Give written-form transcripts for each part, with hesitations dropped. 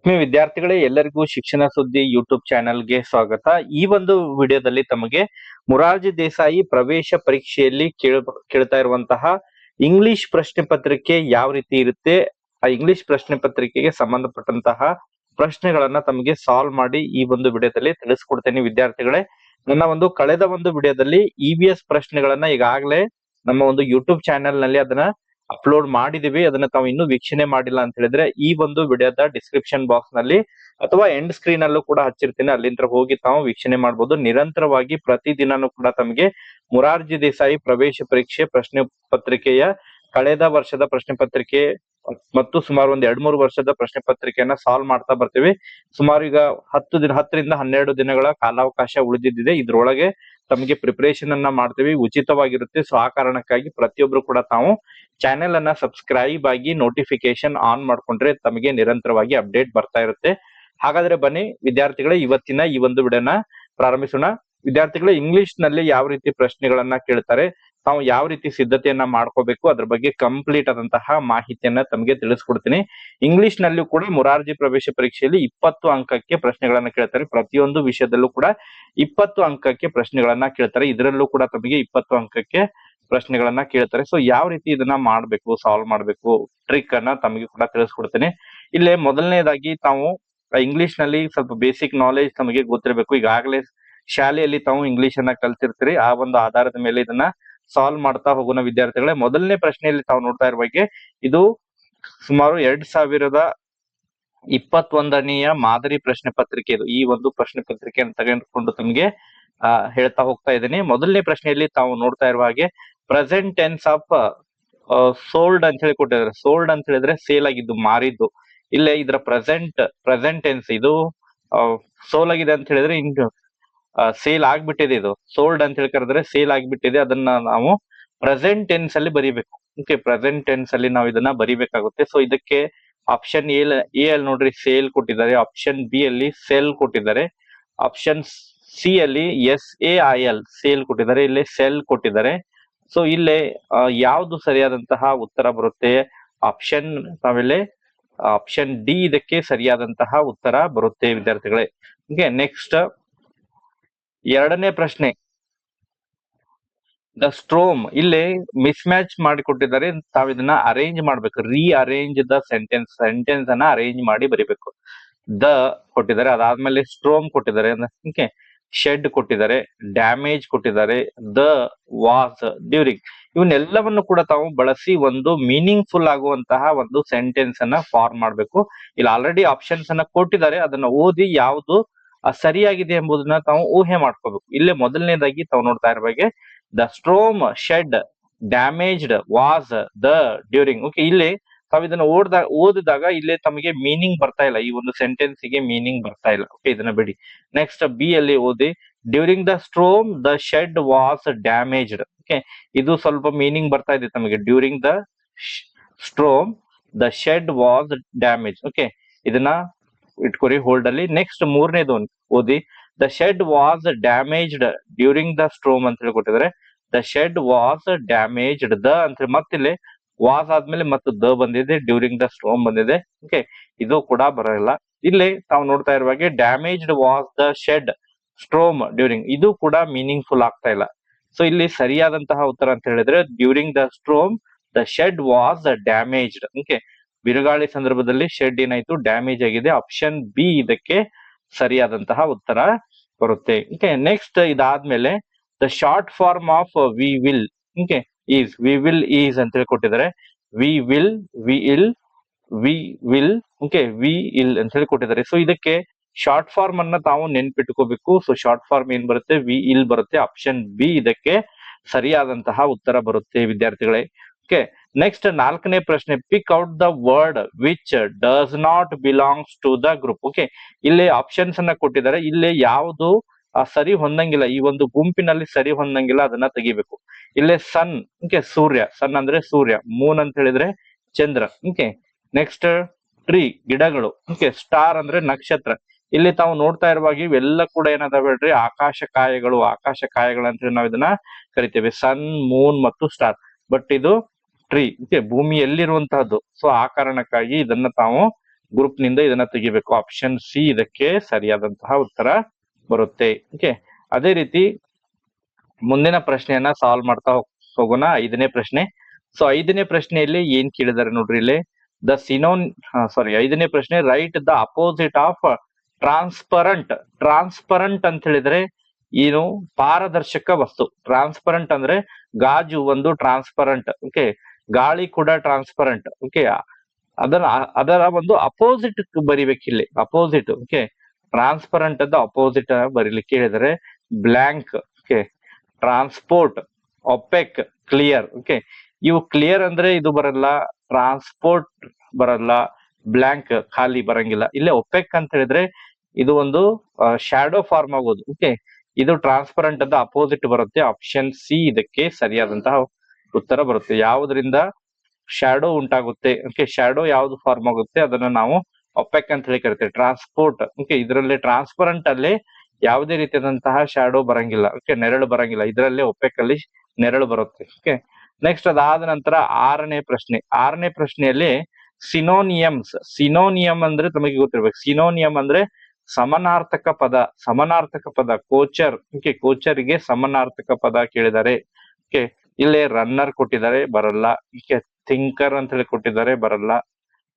ವಿದ್ಯಾರ್ಥಿಗಳೇ, ಎಲ್ಲರಿಗೂ ಶಿಕ್ಷಣ ಸುದ್ದಿ ಯೂಟ್ಯೂಬ್ ಚಾನೆಲ್ಗೆ ಸ್ವಾಗತ. ಈ ಒಂದು ವಿಡಿಯೋದಲ್ಲಿ ತಮಗೆ ಮೊರಾರ್ಜಿ ದೇಸಾಯಿ ಪ್ರವೇಶ ಪರೀಕ್ಷೆಯಲ್ಲಿ ಕೇಳ್ತಾ ಇರುವಂತಹ ಇಂಗ್ಲಿಷ್ ಪ್ರಶ್ನೆ ಪತ್ರಿಕೆ ಯಾವ ರೀತಿ ಇರುತ್ತೆ, ಆ ಇಂಗ್ಲಿಷ್ ಪ್ರಶ್ನೆ ಪತ್ರಿಕೆಗೆ ಸಂಬಂಧಪಟ್ಟಂತಹ ಪ್ರಶ್ನೆಗಳನ್ನ ತಮಗೆ ಸಾಲ್ವ್ ಮಾಡಿ ಈ ಒಂದು ವಿಡಿಯೋದಲ್ಲಿ ತಿಳಿಸ್ಕೊಡ್ತೇನೆ. ವಿದ್ಯಾರ್ಥಿಗಳೇ, ನನ್ನ ಒಂದು ಕಳೆದ ಒಂದು ವಿಡಿಯೋದಲ್ಲಿ EVS ಪ್ರಶ್ನೆಗಳನ್ನ ಈಗಾಗಲೇ ನಮ್ಮ ಒಂದು ಯೂಟ್ಯೂಬ್ ಚಾನೆಲ್ ನಲ್ಲಿ ಅದನ್ನ ಅಪ್ಲೋಡ್ ಮಾಡಿದೀವಿ. ಅದನ್ನ ತಾವು ಇನ್ನೂ ವೀಕ್ಷಣೆ ಮಾಡಿಲ್ಲ ಅಂತ ಹೇಳಿದ್ರೆ ಈ ಒಂದು ವಿಡಿಯೋದ ಡಿಸ್ಕ್ರಿಪ್ಷನ್ ಬಾಕ್ಸ್ ನಲ್ಲಿ ಅಥವಾ ಎಂಡ್ ಸ್ಕ್ರೀನ್ ಅಲ್ಲೂ ಕೂಡ ಹಚ್ಚಿರ್ತೀನಿ, ಅಲ್ಲಿಂದ ಹೋಗಿ ತಾವು ವೀಕ್ಷಣೆ ಮಾಡಬಹುದು. ನಿರಂತರವಾಗಿ ಪ್ರತಿದಿನನೂ ಕೂಡ ತಮಗೆ ಮೊರಾರ್ಜಿ ದೇಸಾಯಿ ಪ್ರವೇಶ ಪರೀಕ್ಷೆ ಪ್ರಶ್ನೆ ಪತ್ರಿಕೆಯ ಕಳೆದ ವರ್ಷದ ಪ್ರಶ್ನೆ ಪತ್ರಿಕೆ ಮತ್ತು ಸುಮಾರು ಒಂದ್ 2-3 ವರ್ಷದ ಪ್ರಶ್ನೆ ಪತ್ರಿಕೆಯನ್ನ ಸಾಲ್ವ್ ಮಾಡ್ತಾ ಬರ್ತೀವಿ. ಸುಮಾರು ಈಗ 10ರಿಂದ 12 ದಿನಗಳ ಕಾಲಾವಕಾಶ ಉಳಿದಿದ್ದಿದೆ. ಇದ್ರೊಳಗೆ ತಮಗೆ ಪ್ರಿಪರೇಷನ್ ಅನ್ನ ಮಾಡ್ತೀವಿ, ಉಚಿತವಾಗಿರುತ್ತೆ. ಸೊ ಆ ಕಾರಣಕ್ಕಾಗಿ ಪ್ರತಿಯೊಬ್ರು ಕೂಡ ತಾವು ಚಾನೆಲ್ ಅನ್ನ ಸಬ್ಸ್ಕ್ರೈಬ್ ಆಗಿ ನೋಟಿಫಿಕೇಶನ್ ಆನ್ ಮಾಡ್ಕೊಂಡ್ರೆ ತಮಗೆ ನಿರಂತರವಾಗಿ ಅಪ್ಡೇಟ್ ಬರ್ತಾ ಇರುತ್ತೆ. ಹಾಗಾದ್ರೆ ಬನ್ನಿ ವಿದ್ಯಾರ್ಥಿಗಳೇ, ಇವತ್ತಿನ ಈ ಒಂದು ವಿಡಿಯೋನ ಪ್ರಾರಂಭಿಸೋಣ. ವಿದ್ಯಾರ್ಥಿಗಳು, ಇಂಗ್ಲಿಷ್ ನಲ್ಲಿ ಯಾವ ರೀತಿ ಪ್ರಶ್ನೆಗಳನ್ನ ಕೇಳ್ತಾರೆ, ತಾವು ಯಾವ ರೀತಿ ಸಿದ್ಧತೆಯನ್ನ ಮಾಡ್ಕೋಬೇಕು, ಅದ್ರ ಬಗ್ಗೆ ಕಂಪ್ಲೀಟ್ ಆದಂತಹ ಮಾಹಿತಿಯನ್ನ ತಮಗೆ ತಿಳಿಸ್ಕೊಡ್ತೀನಿ. ಇಂಗ್ಲಿಷ್ ನಲ್ಲೂ ಕೂಡ ಮೊರಾರ್ಜಿ ಪ್ರವೇಶ ಪರೀಕ್ಷೆಯಲ್ಲಿ 20 ಅಂಕಕ್ಕೆ ಪ್ರಶ್ನೆಗಳನ್ನ ಕೇಳ್ತಾರೆ. ಪ್ರತಿಯೊಂದು ವಿಷಯದಲ್ಲೂ ಕೂಡ 20 ಅಂಕಕ್ಕೆ ಪ್ರಶ್ನೆಗಳನ್ನ ಕೇಳ್ತಾರೆ. ಇದರಲ್ಲೂ ಕೂಡ ತಮಗೆ 20 ಅಂಕಕ್ಕೆ ಪ್ರಶ್ನೆಗಳನ್ನ ಕೇಳ್ತಾರೆ. ಸೊ ಯಾವ ರೀತಿ ಇದನ್ನ ಮಾಡ್ಬೇಕು, ಸಾಲ್ವ್ ಮಾಡ್ಬೇಕು, ಟ್ರಿಕ್ ಅನ್ನ ತಮಗೆ ಕೂಡ ತಿಳಿಸ್ಕೊಡ್ತೇನೆ. ಇಲ್ಲೇ ಮೊದಲನೇದಾಗಿ ತಾವು ಇಂಗ್ಲಿಷ್ ನಲ್ಲಿ ಸ್ವಲ್ಪ ಬೇಸಿಕ್ ನಾಲೆಜ್ ತಮಗೆ ಗೊತ್ತಿರಬೇಕು. ಈಗಾಗಲೇ ಶಾಲೆಯಲ್ಲಿ ತಾವು ಇಂಗ್ಲಿಷ್ ಅನ್ನ ಕಲ್ತಿರ್ತೀರಿ. ಆ ಒಂದು ಆಧಾರದ ಮೇಲೆ ಇದನ್ನ ಸಾಲ್ವ್ ಮಾಡ್ತಾ ಹೋಗೋಣ ವಿದ್ಯಾರ್ಥಿಗಳೇ. ಮೊದಲನೇ ಪ್ರಶ್ನೆಯಲ್ಲಿ ತಾವು ನೋಡ್ತಾ ಇರುವಾಗೆ ಇದು ಸುಮಾರು 2021ನೆಯ ಮಾದರಿ ಪ್ರಶ್ನೆ ಪತ್ರಿಕೆ. ಇದು ಈ ಒಂದು ಪ್ರಶ್ನೆ ಪತ್ರಿಕೆಯನ್ನು ತೆಗೆದುಕೊಂಡು ತಮಗೆ ಹೇಳ್ತಾ ಹೋಗ್ತಾ ಇದ್ದೀನಿ. ಮೊದಲನೇ ಪ್ರಶ್ನೆಯಲ್ಲಿ ತಾವು ನೋಡ್ತಾ ಇರುವ ಹಾಗೆ ಪ್ರೆಸೆಂಟ್ ಟೆನ್ಸ್ ಆಫ್ ಸೋಲ್ಡ್ ಅಂತ ಹೇಳಿ ಕೊಟ್ಟಿದ್ದಾರೆ. ಸೋಲ್ಡ್ ಅಂತ ಹೇಳಿದ್ರೆ ಸೇಲ್ ಆಗಿದ್ದು, ಮಾರಿದ್ದು. ಇಲ್ಲೇ ಇದರ ಪ್ರೆಸೆಂಟ್ ಟೆನ್ಸ್ ಇದು ಸೋಲ್ ಆಗಿದೆ ಅಂತ ಹೇಳಿದ್ರೆ ಇನ್ನು ಸೇಲ್ ಆಗ್ಬಿಟ್ಟಿದೆ. ಇದು ಸೋಲ್ಡ್ ಅಂತ ಹೇಳಿ ಕರೆದ್ರೆ ಸೇಲ್ ಆಗ್ಬಿಟ್ಟಿದೆ. ಅದನ್ನ ನಾವು ಪ್ರೆಸೆಂಟ್ ಟೆನ್ಸ್ ಅಲ್ಲಿ ಬರಿಬೇಕು. ಓಕೆ, ಪ್ರೆಸೆಂಟ್ ಟೆನ್ಸ್ ಅಲ್ಲಿ ನಾವು ಇದನ್ನ ಬರಿಬೇಕಾಗುತ್ತೆ. ಸೊ ಇದಕ್ಕೆ ಆಪ್ಷನ್ ಎ ಅಲ್ಲಿ ನೋಡ್ರಿ ಸೇಲ್ ಕೊಟ್ಟಿದ್ದಾರೆ, ಆಪ್ಷನ್ ಬಿ ಅಲ್ಲಿ ಸೆಲ್ ಕೊಟ್ಟಿದ್ದಾರೆ, ಆಪ್ಷನ್ ಸಿ ಅಲ್ಲಿ SAIL ಸೇಲ್ ಕೊಟ್ಟಿದ್ದಾರೆ, ಇಲ್ಲಿ ಸೆಲ್ ಕೊಟ್ಟಿದ್ದಾರೆ. ಸೊ ಇಲ್ಲೇ ಯಾವ್ದು ಸರಿಯಾದಂತಹ ಉತ್ತರ ಬರುತ್ತೆ? ಆಪ್ಷನ್ ಡಿ ಇದಕ್ಕೆ ಸರಿಯಾದಂತಹ ಉತ್ತರ ಬರುತ್ತೆ ವಿದ್ಯಾರ್ಥಿಗಳೇ. ಓಕೆ, ನೆಕ್ಸ್ಟ್ ಎರಡನೇ ಪ್ರಶ್ನೆ, ದ ಸ್ಟ್ರೋಮ್. ಇಲ್ಲಿ ಮಿಸ್ ಮ್ಯಾಚ್ ಮಾಡಿಕೊಟ್ಟಿದ್ದಾರೆ. ತಾವ್ ಇದನ್ನ ಅರೇಂಜ್ ಮಾಡ್ಬೇಕು, ರೀಅರೇಂಜ್ ದ ಸೆಂಟೆನ್ಸ್ ಅನ್ನ ಅರೇಂಜ್ ಮಾಡಿ ಬರಿಬೇಕು. ದ ಕೊಟ್ಟಿದ್ದಾರೆ, ಅದಾದ್ಮೇಲೆ ಸ್ಟ್ರೋಮ್ ಕೊಟ್ಟಿದ್ದಾರೆ, ಓಕೆ, ಶೆಡ್ ಕೊಟ್ಟಿದ್ದಾರೆ, ಡ್ಯಾಮೇಜ್ ಕೊಟ್ಟಿದ್ದಾರೆ, ದ ವಾಸ್, ಡ್ಯೂರಿಂಗ್. ಇವನ್ನೆಲ್ಲವನ್ನು ಕೂಡ ತಾವು ಬಳಸಿ ಒಂದು ಮೀನಿಂಗ್ ಫುಲ್ ಆಗುವಂತಹ ಒಂದು ಸೆಂಟೆನ್ಸ್ ಅನ್ನ ಫಾರ್ಮ್ ಮಾಡ್ಬೇಕು. ಇಲ್ಲಿ ಆಲ್ರೆಡಿ ಆಪ್ಷನ್ಸ್ ಅನ್ನ ಕೊಟ್ಟಿದ್ದಾರೆ, ಅದನ್ನ ಓದಿ ಯಾವುದು ಸರಿಯಾಗಿದೆ ಎಂಬುದನ್ನ ತಾವು ಊಹೆ ಮಾಡ್ಕೋಬೇಕು. ಇಲ್ಲೇ ಮೊದಲನೇದಾಗಿ ತಾವು ನೋಡ್ತಾ ಇರುವಾಗೆ the storm shed damaged was the during. Okay, ಇಲ್ಲಿ ತಾವು ಇದನ್ನ ಓದಿದಾಗ ಇಲ್ಲಿ ತಮಗೆ ಮೀನಿಂಗ್ ಬರ್ತಾ ಇಲ್ಲ, ಈ ಒಂದು ಸೆಂಟೆನ್ಸ್ ಗೆ ಮೀನಿಂಗ್ ಬರ್ತಾ ಇಲ್ಲ. ಓಕೆ, ಇದನ್ನ ಬಿಡಿ. ನೆಕ್ಸ್ಟ್ ಬಿ ಅಲ್ಲಿ ಓದಿ during the storm the shed was damaged. Okay, ಇದು ಸ್ವಲ್ಪ ಮೀನಿಂಗ್ ಬರ್ತಾ ಇದೆ ತಮಗೆ. During the storm the shed was damage. Okay, ಇದನ್ನ ಇಟ್ಕೊರಿ ಹೋಲ್ಡ್ ಅಲ್ಲಿ. ನೆಕ್ಸ್ಟ್ ಮೂರನೇದು ಓದಿ the shed was damaged during the storm ಅಂತ ಹೇಳಿ ಕೊಟ್ಟಿದ್ದಾರೆ. The shed was damaged the ಅಂತ ಹೇಳಿ ಮತ್ತಿಲ್ಲಿ ವಾಸ್ ಆದ್ಮೇಲೆ ಮತ್ತು ದ ಬಂದಿದೆ, ಡ್ಯೂರಿಂಗ್ ದ ಸ್ಟ್ರೋಮ್ ಬಂದಿದೆ. ಓಕೆ, ಇದು ಕೂಡ ಬರಲ್ಲ. ಇಲ್ಲಿ ತಾವು ನೋಡ್ತಾ ಇರುವಾಗೆ damaged was the shed storm during, ಇದು ಕೂಡ ಮೀನಿಂಗ್ ಫುಲ್ ಆಗ್ತಾ ಇಲ್ಲ. ಸೊ ಇಲ್ಲಿ ಸರಿಯಾದಂತಹ ಉತ್ತರ ಅಂತ ಹೇಳಿದ್ರೆ during the storm the shed was damaged. Okay, ಬಿರುಗಾಳಿ ಸಂದರ್ಭದಲ್ಲಿ ಶೆಡ್ ಏನಾಯ್ತು, ಡ್ಯಾಮೇಜ್ ಆಗಿದೆ. ಆಪ್ಷನ್ ಬಿ ಇದಕ್ಕೆ ಸರಿಯಾದಂತಹ ಉತ್ತರ ಬರುತ್ತೆ. ಓಕೆ, ನೆಕ್ಸ್ಟ್ ಇದಾದ್ಮೇಲೆ the short form of we will. Okay, is, we will is ಅಂತ ಹೇಳಿ ಕೊಟ್ಟಿದ್ದಾರೆ. We will, we will, okay, we'll ಅಂತ ಹೇಳಿ ಕೊಟ್ಟಿದ್ದಾರೆ. ಸೊ ಇದಕ್ಕೆ ಶಾರ್ಟ್ ಫಾರ್ಮ್ ಅನ್ನ ತಾವು ನೆನ್ಪಿಟ್ಕೋಬೇಕು. ಸೊ ಶಾರ್ಟ್ ಫಾರ್ಮ್ ಏನ್ ಬರುತ್ತೆ? ವಿ ಇಲ್ ಬರುತ್ತೆ. ಆಪ್ಷನ್ ಬಿ ಇದಕ್ಕೆ ಸರಿಯಾದಂತಹ ಉತ್ತರ ಬರುತ್ತೆ ವಿದ್ಯಾರ್ಥಿಗಳೇ. ಓಕೆ, ನೆಕ್ಸ್ಟ್ ನಾಲ್ಕನೇ ಪ್ರಶ್ನೆ, pick out the word which does not belongs to the group. Okay, ಇಲ್ಲಿ ಆಪ್ಷನ್ಸ್ ಅನ್ನ ಕೊಟ್ಟಿದ್ದಾರೆ. ಇಲ್ಲಿ ಯಾವುದು ಸರಿ ಹೊಂದಂಗಿಲ್ಲ, ಈ ಒಂದು ಗುಂಪಿನಲ್ಲಿ ಸರಿ ಹೊಂದಂಗಿಲ್ಲ, ಅದನ್ನ ತೆಗಿಬೇಕು. ಇಲ್ಲೇ ಸನ್, ಓಕೆ, ಸೂರ್ಯ, ಸನ್ ಅಂದ್ರೆ ಸೂರ್ಯ. ಮೂನ್ ಅಂತ ಹೇಳಿದ್ರೆ ಚಂದ್ರ. ಓಕೆ, ನೆಕ್ಸ್ಟ್ ಟ್ರೀ, ಗಿಡಗಳು. ಓಕೆ, ಸ್ಟಾರ್ ಅಂದ್ರೆ ನಕ್ಷತ್ರ. ಇಲ್ಲಿ ತಾವು ನೋಡ್ತಾ ಇರುವಾಗ ಇವೆಲ್ಲ ಕೂಡ ಏನದಾವ ಹೇಳ್ರಿ, ಆಕಾಶ ಕಾಯಗಳು ಅಂತ ಹೇಳಿ ನಾವು ಇದನ್ನ ಕರಿತೇವೆ. ಸನ್, ಮೂನ್ ಮತ್ತು ಸ್ಟಾರ್. ಬಟ್ ಇದು ಟ್ರೀ, ಓಕೆ, ಭೂಮಿಯಲ್ಲಿರುವಂತಹದ್ದು. ಸೊ ಆ ಕಾರಣಕ್ಕಾಗಿ ಇದನ್ನ ತಾವು ಗ್ರೂಪ್ ನಿಂದ ಇದನ್ನ ತೆಗಿಬೇಕು. ಆಪ್ಷನ್ ಸಿ ಇದಕ್ಕೆ ಸರಿಯಾದಂತಹ ಉತ್ತರ ಬರುತ್ತೆ. ಓಕೆ, ಅದೇ ರೀತಿ ಮುಂದಿನ ಪ್ರಶ್ನೆಯನ್ನ ಸಾಲ್ವ್ ಮಾಡ್ತಾ ಹೋಗೋಣ. 5ನೇ ಪ್ರಶ್ನೆ. ಸೊ 5ನೇ ಪ್ರಶ್ನೆಯಲ್ಲಿ ಏನ್ ಕೇಳಿದಾರೆ ನೋಡ್ರಿ ಇಲ್ಲಿ. ದ ಸಿನೋನ್ 5ನೇ ಪ್ರಶ್ನೆ, right the opposite of transparent. Transparent ಅಂತ ಹೇಳಿದ್ರೆ ಏನು? ಪಾರದರ್ಶಕ ವಸ್ತು. ಟ್ರಾನ್ಸ್ಪರೆಂಟ್ ಅಂದ್ರೆ ಗಾಜು ಒಂದು ಟ್ರಾನ್ಸ್ಪರೆಂಟ್. ಓಕೆ, ಗಾಳಿ ಕೂಡ ಟ್ರಾನ್ಸ್ಪರೆಂಟ್. ಓಕೆ, ಅದರ ಒಂದು ಅಪೋಸಿಟ್ ಬರಿಬೇಕು ಇಲ್ಲಿ. ಅಪೋಸಿಟ್. ಓಕೆ, ಟ್ರಾನ್ಸ್ಪರೆಂಟ್ ಅದ ಅಪೋಸಿಟ್ ಬರೀಲಿಕ್ಕೆ ಹೇಳಿದರೆ blank. Okay, transport, opaque, clear. Okay, ಇವು ಕ್ಲಿಯರ್ ಅಂದ್ರೆ ಇದು ಬರಲ್ಲ, ಟ್ರಾನ್ಸ್ಪೋರ್ಟ್ ಬರಲ್ಲ, ಬ್ಲಾಂಕ್ ಖಾಲಿ ಬರಂಗಿಲ್ಲ. ಇಲ್ಲೇ ಒಪೆಕ್ ಅಂತ ಹೇಳಿದ್ರೆ ಇದು ಒಂದು ಶಾಡೋ ಫಾರ್ಮ್ ಆಗೋದು. ಓಕೆ, ಇದು ಟ್ರಾನ್ಸ್ಪರೆಂಟ್ ಅದ ಅಪೋಸಿಟ್ ಬರುತ್ತೆ. ಆಪ್ಷನ್ ಸಿ ಇದಕ್ಕೆ ಸರಿಯಾದಂತಹ ಉತ್ತರ ಬರುತ್ತೆ. ಯಾವುದರಿಂದ ಶಾಡೋ ಉಂಟಾಗುತ್ತೆ? ಓಕೆ, ಶಾಡೋ ಯಾವ್ದು ಫಾರ್ಮ್ ಆಗುತ್ತೆ ಅದನ್ನ ನಾವು ಒಪೆಕ್ ಅಂತ ಹೇಳಿ ಕರಿತೇವೆ. ಟ್ರಾನ್ಸ್ಪೋರ್ಟ್. ಓಕೆ, ಇದರಲ್ಲಿ ಟ್ರಾನ್ಸ್ಪರೆಂಟ್ ಅಲ್ಲಿ ಯಾವುದೇ ರೀತಿಯಾದಂತಹ ಶಾಡೋ ಬರಂಗಿಲ್ಲ. ಓಕೆ, ನೆರಳು ಬರಂಗಿಲ್ಲ. ಇದರಲ್ಲಿ ಒಪೆಕ್ ಅಲ್ಲಿ ನೆರಳು ಬರುತ್ತೆ. ಓಕೆ, ನೆಕ್ಸ್ಟ್ ಅದಾದ ನಂತರ 6ನೇ ಪ್ರಶ್ನೆ. 6ನೇ ಪ್ರಶ್ನೆಯಲ್ಲಿ ಸಿನೋನಿಯಮ್ಸ್. ಸಿನೋನಿಯಂ ಅಂದ್ರೆ ತಮಗೆ ಗೊತ್ತಿರ್ಬೇಕು. ಸಿನೋನಿಯಂ ಅಂದ್ರೆ ಸಮನಾರ್ಥಕ ಪದ. ಸಮನಾರ್ಥಕ ಪದ ಕೋಚರ್. ಓಕೆ, ಕೋಚರ್ಗೆ ಸಮನಾರ್ಥಕ ಪದ ಕೇಳಿದ್ದಾರೆ. ಓಕೆ, ಇಲ್ಲಿ ರನ್ನರ್ ಕೊಟ್ಟಿದ್ದಾರೆ, ಬರಲ್ಲ. ಓಕೆ, ಥಿಂಕರ್ ಅಂತ ಹೇಳಿ ಕೊಟ್ಟಿದ್ದಾರೆ, ಬರಲ್ಲ.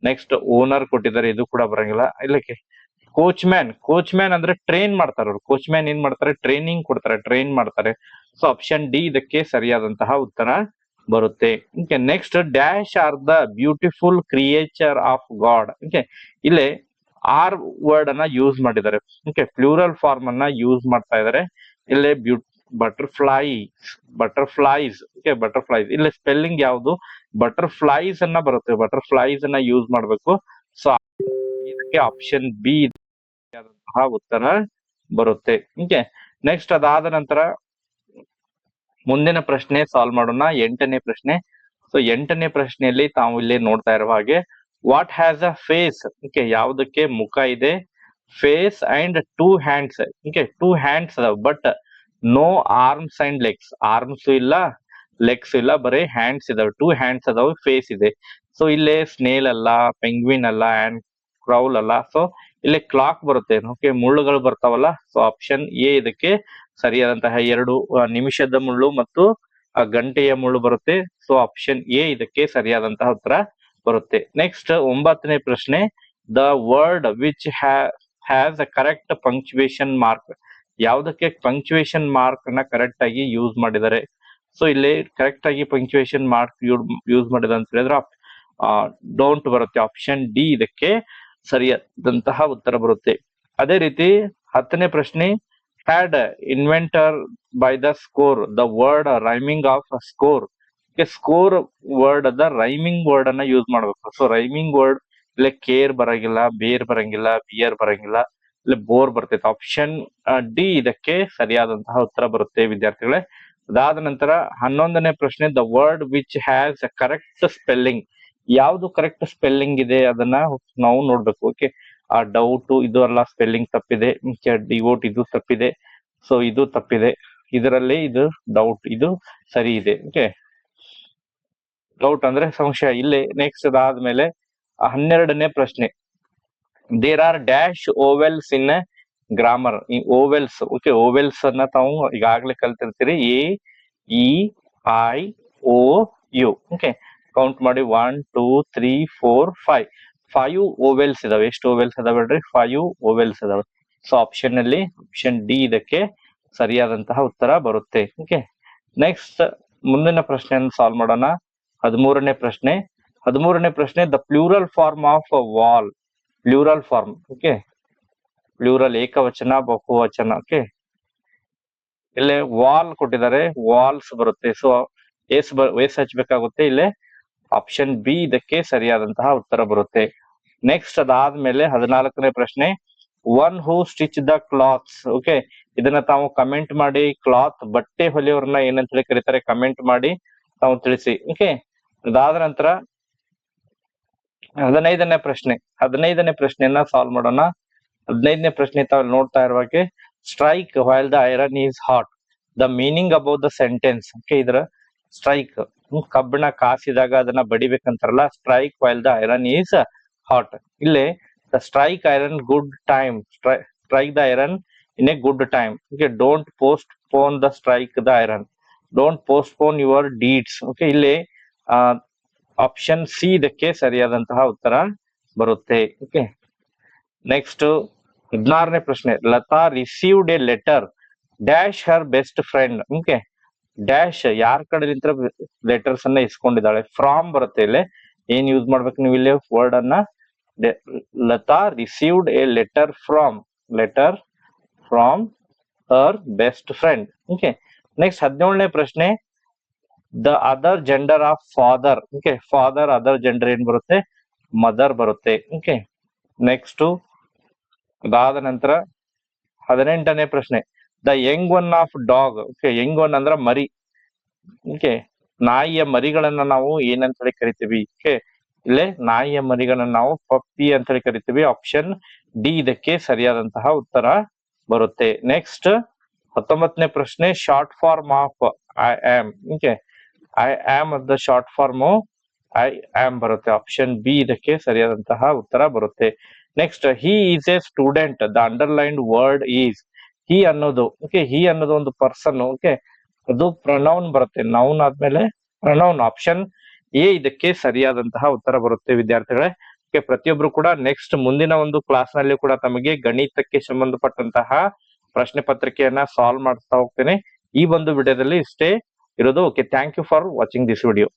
ನೆಕ್ಸ್ಟ್ ಓನರ್ ಕೊಟ್ಟಿದ್ದಾರೆ, ಇದು ಕೂಡ ಬರಂಗಿಲ್ಲ. ಇಲ್ಲಕ್ಕೆ ಕೋಚ್ ಮ್ಯಾನ್. ಕೋಚ್ ಮ್ಯಾನ್ ಅಂದ್ರೆ ಟ್ರೈನ್ ಮಾಡ್ತಾರೆ ಅವ್ರು. ಕೋಚ್ ಮ್ಯಾನ್ ಏನ್ ಮಾಡ್ತಾರೆ? ಟ್ರೈನಿಂಗ್ ಕೊಡ್ತಾರೆ, ಟ್ರೈನ್ ಮಾಡ್ತಾರೆ. ಸೊ ಆಪ್ಷನ್ ಡಿ ಇದಕ್ಕೆ ಸರಿಯಾದಂತಹ ಉತ್ತರ ಬರುತ್ತೆ. Okay, next dash are the beautiful creature of god. Okay, ಇಲ್ಲಿ ಆರ್ ವರ್ಡ್ ಅನ್ನ ಯೂಸ್ ಮಾಡಿದ್ದಾರೆ. ಓಕೆ, ಪ್ಲೂರಲ್ ಫಾರ್ಮ್ ಅನ್ನ ಯೂಸ್ ಮಾಡ್ತಾ ಇದ್ದಾರೆ. ಇಲ್ಲೇ ಬಟರ್ಫ್ಲೈಸ್. Okay, butterflies. ಇಲ್ಲಿ ಸ್ಪೆಲ್ಲಿಂಗ್ ಯಾವುದು? ಬಟರ್ಫ್ಲೈಸ್ ಅನ್ನ ಬರುತ್ತೆ. ಬಟರ್ಫ್ಲೈಸ್ ಅನ್ನ ಯೂಸ್ ಮಾಡ್ಬೇಕು. ಸೊ ಇದಕ್ಕೆ ಆಪ್ಷನ್ ಬಿ ಉತ್ತರ ಬರುತ್ತೆ. ಓಕೆ, ನೆಕ್ಸ್ಟ್ ಅದಾದ ನಂತರ ಮುಂದಿನ ಪ್ರಶ್ನೆ ಸಾಲ್ವ್ ಮಾಡೋಣ. 8ನೇ ಪ್ರಶ್ನೆ. ಸೊ 8ನೇ ಪ್ರಶ್ನೆಯಲ್ಲಿ ತಾವು ಇಲ್ಲಿ ನೋಡ್ತಾ ಇರುವ ಹಾಗೆ what has a face. Okay, ಯಾವುದಕ್ಕೆ ಮುಖ ಇದೆ? Face and 2 hands. Okay, 2 hands ಅದಾವ but no arms and legs. Arms ಇಲ್ಲ, ಲೆಗ್ಸ್ ಇಲ್ಲ, ಬರೀ ಹ್ಯಾಂಡ್ಸ್ ಇದಾವೆ. 2 ಹ್ಯಾಂಡ್ಸ್ ಅದಾವ, ಫೇಸ್ ಇದೆ. ಸೊ ಇಲ್ಲೇ ಸ್ನೇಲ್ ಅಲ್ಲ, ಪೆಂಗ್ವಿನ್ ಅಲ್ಲ, ಅಂಡ್ ಕ್ರೌಲ್ ಅಲ್ಲ. ಸೊ ಇಲ್ಲಿ ಕ್ಲಾಕ್ ಬರುತ್ತೆ. ಓಕೆ, ಮುಳ್ಳುಗಳು ಬರ್ತಾವಲ್ಲ. ಸೊ ಆಪ್ಷನ್ ಎ ಇದಕ್ಕೆ ಸರಿಯಾದಂತಹ 2 ನಿಮಿಷದ ಮುಳ್ಳು ಮತ್ತು ಗಂಟೆಯ ಮುಳ್ಳು ಬರುತ್ತೆ. ಸೊ ಆಪ್ಷನ್ ಎ ಇದಕ್ಕೆ ಸರಿಯಾದಂತಹ ಉತ್ತರ ಬರುತ್ತೆ. ನೆಕ್ಸ್ಟ್ 9ನೇ ಪ್ರಶ್ನೆ. The word which has a correct punctuation mark. ಯಾವುದಕ್ಕೆ ಪಂಕ್ಚುಯೇಷನ್ ಮಾರ್ಕ್ ನ ಕರೆಕ್ಟ್ ಆಗಿ ಯೂಸ್ ಮಾಡಿದ್ದಾರೆ? ಸೊ ಇಲ್ಲಿ ಕರೆಕ್ಟ್ ಆಗಿ ಪಂಕ್ಚುಯೇಷನ್ ಮಾರ್ಕ್ ಯೂಸ್ ಮಾಡಿದ ಅಂತ ಹೇಳಿದ್ರೆ ಡೋಂಟ್ ಬರುತ್ತೆ. ಆಪ್ಷನ್ ಡಿ ಇದಕ್ಕೆ ಸರಿಯಾದಂತಹ ಉತ್ತರ ಬರುತ್ತೆ. ಅದೇ ರೀತಿ 10ನೇ ಪ್ರಶ್ನೆ. Had inventor by the score the word rhyming of score. Score word ಅದ ರೈಮಿಂಗ್ ವರ್ಡ್ ಅನ್ನ ಯೂಸ್ ಮಾಡ್ಬೇಕು. ಸೊ ರೈಮಿಂಗ್ ವರ್ಡ್ ಇಲ್ಲ ಕೇರ್ ಬರಂಗಿಲ್ಲ, ಬೇರ್ ಬರಂಗಿಲ್ಲ, ಬಿಯರ್ ಬರಂಗಿಲ್ಲ, ಇಲ್ಲ ಬೋರ್ ಬರ್ತೈತೆ. ಆಪ್ಷನ್ ಡಿ ಇದಕ್ಕೆ ಸರಿಯಾದಂತಹ ಉತ್ತರ ಬರುತ್ತೆ ವಿದ್ಯಾರ್ಥಿಗಳೇ. ಅದಾದ ನಂತರ 11ನೇ ಪ್ರಶ್ನೆ. The word which has a correct spelling. ಯಾವ್ದು ಕರೆಕ್ಟ್ ಸ್ಪೆಲ್ಲಿಂಗ್ ಇದೆ ಅದನ್ನ ನಾವು ನೋಡ್ಬೇಕು. ಓಕೆ, ಆ ಡೌಟ್ ಇದು ಎಲ್ಲ ಸ್ಪೆಲ್ಲಿಂಗ್ ತಪ್ಪಿದೆ. ಡಿವೋಟ್ ಇದು ತಪ್ಪಿದೆ. ಸೊ ಇದು ತಪ್ಪಿದೆ. ಇದರಲ್ಲಿ ಇದು ಡೌಟ್, ಇದು ಸರಿ ಇದೆ. ಓಕೆ, ಡೌಟ್ ಅಂದ್ರೆ ಸಂಶಯ. ಇಲ್ಲಿ ನೆಕ್ಸ್ಟ್ ಅದಾದ್ಮೇಲೆ 12ನೇ ಪ್ರಶ್ನೆ. There are dash vowels in grammar. ಈ ಓವೆಲ್ಸ್. ಓಕೆ, ಓವೆಲ್ಸ್ ಅನ್ನ ತಾವು ಈಗಾಗ್ಲೇ ಕಲ್ತಿರ್ತೀರಿ. A, E, I, O, U. Okay, count ಮಾಡಿ 1 2 3 4 5. 5 ಓವೆಲ್ಸ್ ಇದಾವೆ. ಎಷ್ಟು ಓವೆಲ್ಸ್ ಇದಾವೆ ಹೇಳ್ರಿ? 5 ಓವೆಲ್ಸ್ ಇದಾವೆ. ಸೊ ಆಪ್ಷನ್ ಅಲ್ಲಿ ಆಪ್ಷನ್ ಡಿ ಇದಕ್ಕೆ ಸರಿಯಾದಂತಹ ಉತ್ತರ ಬರುತ್ತೆ. ಓಕೆ, ನೆಕ್ಸ್ಟ್ ಮುಂದಿನ ಪ್ರಶ್ನೆಯನ್ನು ಸಾಲ್ವ್ ಮಾಡೋಣ. 13ನೇ ಪ್ರಶ್ನೆ. 13ನೇ ಪ್ರಶ್ನೆ. The plural form of wall. Plural form. Okay, plural ಏಕವಚನ, ಬಹುವಚನ. ಓಕೆ, ಇಲ್ಲೇ ವಾಲ್ ಕೊಟ್ಟಿದ್ದಾರೆ, ವಾಲ್ಸ್ ಬರುತ್ತೆ. ಸೊ ಎಸ್ ಹಚ್ಬೇಕಾಗುತ್ತೆ. ಇಲ್ಲೇ ಆಪ್ಷನ್ ಬಿ ಇದಕ್ಕೆ ಸರಿಯಾದಂತಹ ಉತ್ತರ ಬರುತ್ತೆ. ನೆಕ್ಸ್ಟ್ ಅದಾದ್ಮೇಲೆ 14ನೇ ಪ್ರಶ್ನೆ. One who stitch the clothes. Okay, ಇದನ್ನ ತಾವು ಕಮೆಂಟ್ ಮಾಡಿ. ಕ್ಲಾತ್ ಬಟ್ಟೆ ಹೊಲಿಯೋರ್ನ ಏನಂತ ಹೇಳಿ ಕರೀತಾರೆ? ಕಮೆಂಟ್ ಮಾಡಿ ತಾವು ತಿಳಿಸಿ. ಓಕೆ, ಅದಾದ ನಂತರ 15ನೇ ಪ್ರಶ್ನೆ. 15ನೇ ಪ್ರಶ್ನೆಯನ್ನ ಸಾಲ್ವ್ ಮಾಡೋಣ. 15ನೇ ಪ್ರಶ್ನೆ ತಾವು ನೋಡ್ತಾ ಇರುವಾಗೆ strike while the iron is hot. The meaning about the sentence. Okay, ಇದರ ಸ್ಟ್ರೈಕ್ ಕಬ್ಬಣ ಕಾಸಿದಾಗ ಅದನ್ನ ಬಡಿಬೇಕಂತಾರಲ್ಲ. Strike while the iron is hot. ಇಲ್ಲಿ the strike iron good time, strike the iron in a good time. Okay, don't postpone the strike the iron, don't postpone your deeds. Okay, ಇಲ್ಲಿ option C ಇದಕ್ಕೆ ಸರಿಯಾದಂತಹ ಉತ್ತರ ಬರುತ್ತೆ. Okay, next 16ನೇ ಪ್ರಶ್ನೆ. Latha received a letter dash Har best friend. Okay, dash ಯಾರ ಕಡೆಲಿಂದ letters ಅನ್ನ ಇಸ್ಕೊಂಡಿದ್ದಾಳೆ, ಫ್ರಾಮ್ ಬರುತ್ತೆ. ಇಲ್ಲಿ ಏನ್ ಯೂಸ್ ಮಾಡ್ಬೇಕು ನೀವು ಇಲ್ಲಿ ವರ್ಡ್ ಅನ್ನ, Latha received a letter from her best friend. Okay, next 17ನೇ ಪ್ರಶ್ನೆ. The other gender of father. Okay, father other gender ಏನ್ ಬರುತ್ತೆ, ಮದರ್ ಬರುತ್ತೆ. ಓಕೆ, ನೆಕ್ಸ್ಟ್ ಅದಾದ ನಂತರ 18ನೇ ಪ್ರಶ್ನೆ. The Young one of dog. Okay, Young one ಅಂದ್ರ ಮರಿ. ಓಕೆ, ನಾಯಿಯ ಮರಿಗಳನ್ನ ನಾವು ಏನಂತ ಹೇಳಿ ಕರಿತೀವಿ. ಓಕೆ, ಇಲ್ಲೇ ನಾಯಿಯ ಮರಿಗಳನ್ನ ನಾವು ಪಪ್ಪಿ ಅಂತ ಹೇಳಿ ಕರಿತೀವಿ. ಆಪ್ಷನ್ ಡಿ ಇದಕ್ಕೆ ಸರಿಯಾದಂತಹ ಉತ್ತರ ಬರುತ್ತೆ. ನೆಕ್ಸ್ಟ್ 19ನೇ ಪ್ರಶ್ನೆ. Short form of I am. Okay, I am the short form I am ಬರುತ್ತೆ. ಆಪ್ಷನ್ ಬಿ ಇದಕ್ಕೆ ಸರಿಯಾದಂತಹ ಉತ್ತರ ಬರುತ್ತೆ. Next, he is a student. The underlined word is. He ಅನ್ನೋದು, ಓಕೆ, ಹಿ ಅನ್ನೋದು ಒಂದು ಪರ್ಸನ್. ಓಕೆ, ಅದು ಪ್ರೊನೌನ್ ಬರುತ್ತೆ. ನೌನ್ ಆದ್ಮೇಲೆ ಪ್ರೊನೌನ್. ಆಪ್ಷನ್ ಎ ಇದಕ್ಕೆ ಸರಿಯಾದಂತಹ ಉತ್ತರ ಬರುತ್ತೆ ವಿದ್ಯಾರ್ಥಿಗಳೇ. ಓಕೆ, ಪ್ರತಿಯೊಬ್ರು ಕೂಡ ನೆಕ್ಸ್ಟ್ ಮುಂದಿನ ಒಂದು ಕ್ಲಾಸ್ ನಲ್ಲಿ ಕೂಡ ತಮಗೆ ಗಣಿತಕ್ಕೆ ಸಂಬಂಧಪಟ್ಟಂತಹ ಪ್ರಶ್ನೆ ಪತ್ರಿಕೆಯನ್ನ ಸಾಲ್ವ್ ಮಾಡ್ತಾ ಹೋಗ್ತೇನೆ. ಈ ಒಂದು ವಿಡಿಯೋದಲ್ಲಿ ಇಷ್ಟೇ ಇರೋದು. Okay, thank you for watching this video.